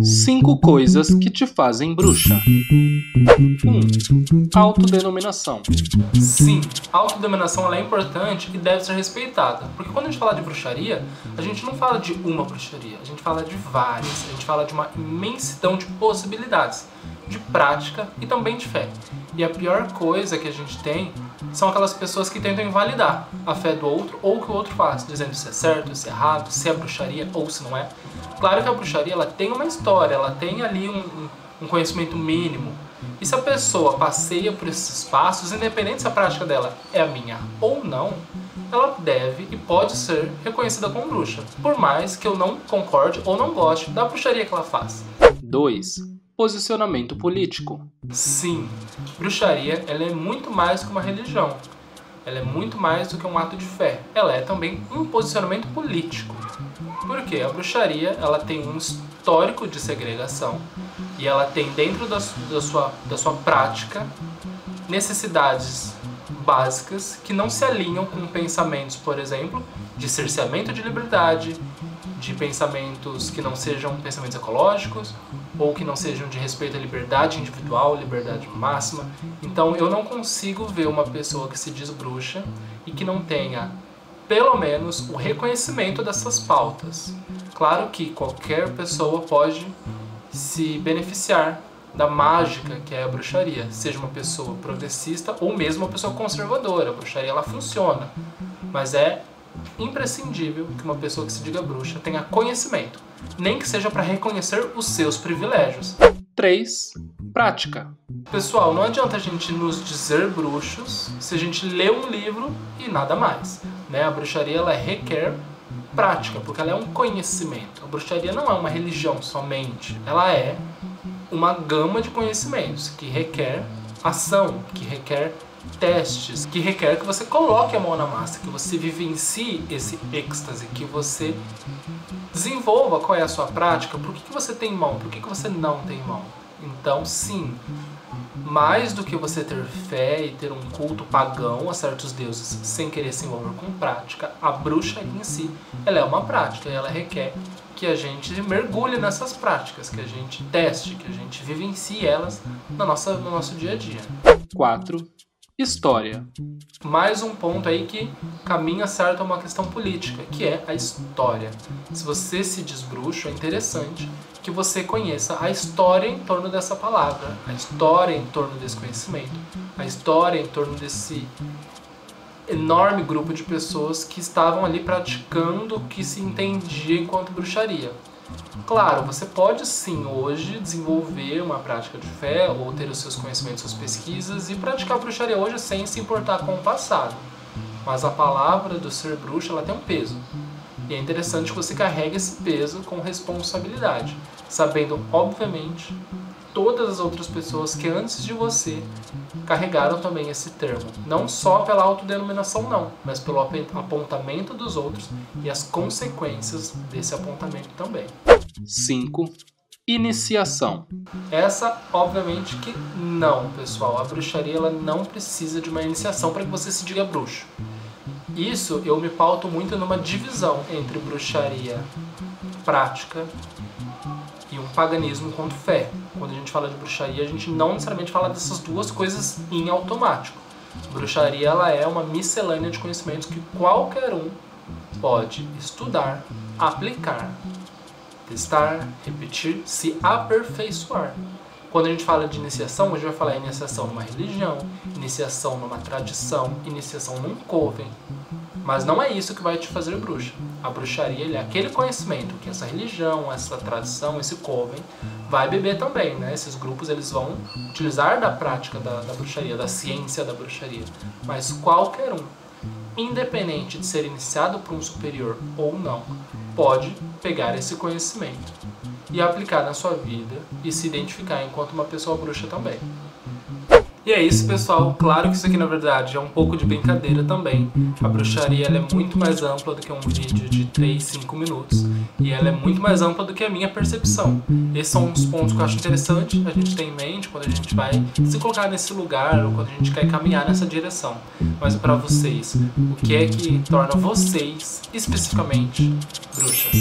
5 coisas que te fazem bruxa. 1. Autodenominação. Sim, a autodenominação ela é importante e deve ser respeitada. Porque quando a gente fala de bruxaria, a gente não fala de uma bruxaria, a gente fala de várias, a gente fala de uma imensidão de possibilidades, de prática e também de fé. E a pior coisa que a gente tem são aquelas pessoas que tentam invalidar a fé do outro ou o que o outro faz, dizendo se é certo, se é errado, se é bruxaria ou se não é. Claro que a bruxaria ela tem uma história, ela tem ali um conhecimento mínimo. E se a pessoa passeia por esses passos, independente se a prática dela é a minha ou não, ela deve e pode ser reconhecida como bruxa, por mais que eu não concorde ou não goste da bruxaria que ela faz. 2. Posicionamento político. Sim, bruxaria ela é muito mais que uma religião. Ela é muito mais do que um ato de fé. Ela é também um posicionamento político. Porque a bruxaria ela tem um histórico de segregação e ela tem dentro da sua prática necessidades básicas que não se alinham com pensamentos, por exemplo, de cerceamento de liberdade, de pensamentos que não sejam pensamentos ecológicos ou que não sejam de respeito à liberdade individual, liberdade máxima. Então eu não consigo ver uma pessoa que se diz bruxa e que não tenha pelo menos o reconhecimento dessas pautas. Claro que qualquer pessoa pode se beneficiar da mágica que é a bruxaria, seja uma pessoa progressista ou mesmo uma pessoa conservadora. A bruxaria ela funciona, mas é imprescindível que uma pessoa que se diga bruxa tenha conhecimento, nem que seja para reconhecer os seus privilégios. 3. Prática. Pessoal, não adianta a gente nos dizer bruxos se a gente lê um livro e nada mais, né? A bruxaria ela requer prática, porque ela é um conhecimento. A bruxaria não é uma religião somente, ela é uma gama de conhecimentos que requer ação, que requer testes, que requer que você coloque a mão na massa, que você vivencie esse êxtase, que você desenvolva qual é a sua prática, por que você tem mão, por que você não tem mão. Então, sim, mais do que você ter fé e ter um culto pagão a certos deuses sem querer se envolver com prática, a bruxaria em si, ela é uma prática e ela requer que a gente mergulhe nessas práticas, que a gente teste, que a gente vivencie elas no nosso dia a dia. 4. História. Mais um ponto aí que caminha certo a uma questão política, que é a história. Se você se diz bruxo, é interessante que você conheça a história em torno dessa palavra, a história em torno desse conhecimento, a história em torno desse enorme grupo de pessoas que estavam ali praticando o que se entendia enquanto bruxaria. Claro, você pode sim hoje desenvolver uma prática de fé ou ter os seus conhecimentos, suas pesquisas e praticar bruxaria hoje sem se importar com o passado. Mas a palavra do ser bruxo ela tem um peso. E é interessante que você carregue esse peso com responsabilidade, sabendo, obviamente, todas as outras pessoas que antes de você carregaram também esse termo. Não só pela autodenominação não, mas pelo apontamento dos outros e as consequências desse apontamento também. 5. Iniciação. Essa, obviamente que não, pessoal. A bruxaria ela não precisa de uma iniciação para que você se diga bruxo. Isso eu me pauto muito numa divisão entre bruxaria prática e um paganismo enquanto fé. Quando a gente fala de bruxaria, a gente não necessariamente fala dessas duas coisas em automático. Bruxaria ela é uma miscelânea de conhecimentos que qualquer um pode estudar, aplicar, testar, repetir, se aperfeiçoar. Quando a gente fala de iniciação, a gente vai falar iniciação numa religião, iniciação numa tradição, iniciação num coven. Mas não é isso que vai te fazer bruxa. A bruxaria ele é aquele conhecimento que essa religião, essa tradição, esse coven vai beber também, né? Esses grupos eles vão utilizar da prática da bruxaria, da ciência da bruxaria. Mas qualquer um, independente de ser iniciado por um superior ou não, pode pegar esse conhecimento e aplicar na sua vida e se identificar enquanto uma pessoa bruxa também. E é isso, pessoal. Claro que isso aqui, na verdade, é um pouco de brincadeira também. A bruxaria ela é muito mais ampla do que um vídeo de 3, 5 minutos. E ela é muito mais ampla do que a minha percepção. Esses são uns pontos que eu acho interessante a gente ter em mente quando a gente vai se colocar nesse lugar ou quando a gente quer caminhar nessa direção. Mas para vocês, o que é que torna vocês, especificamente, bruxas?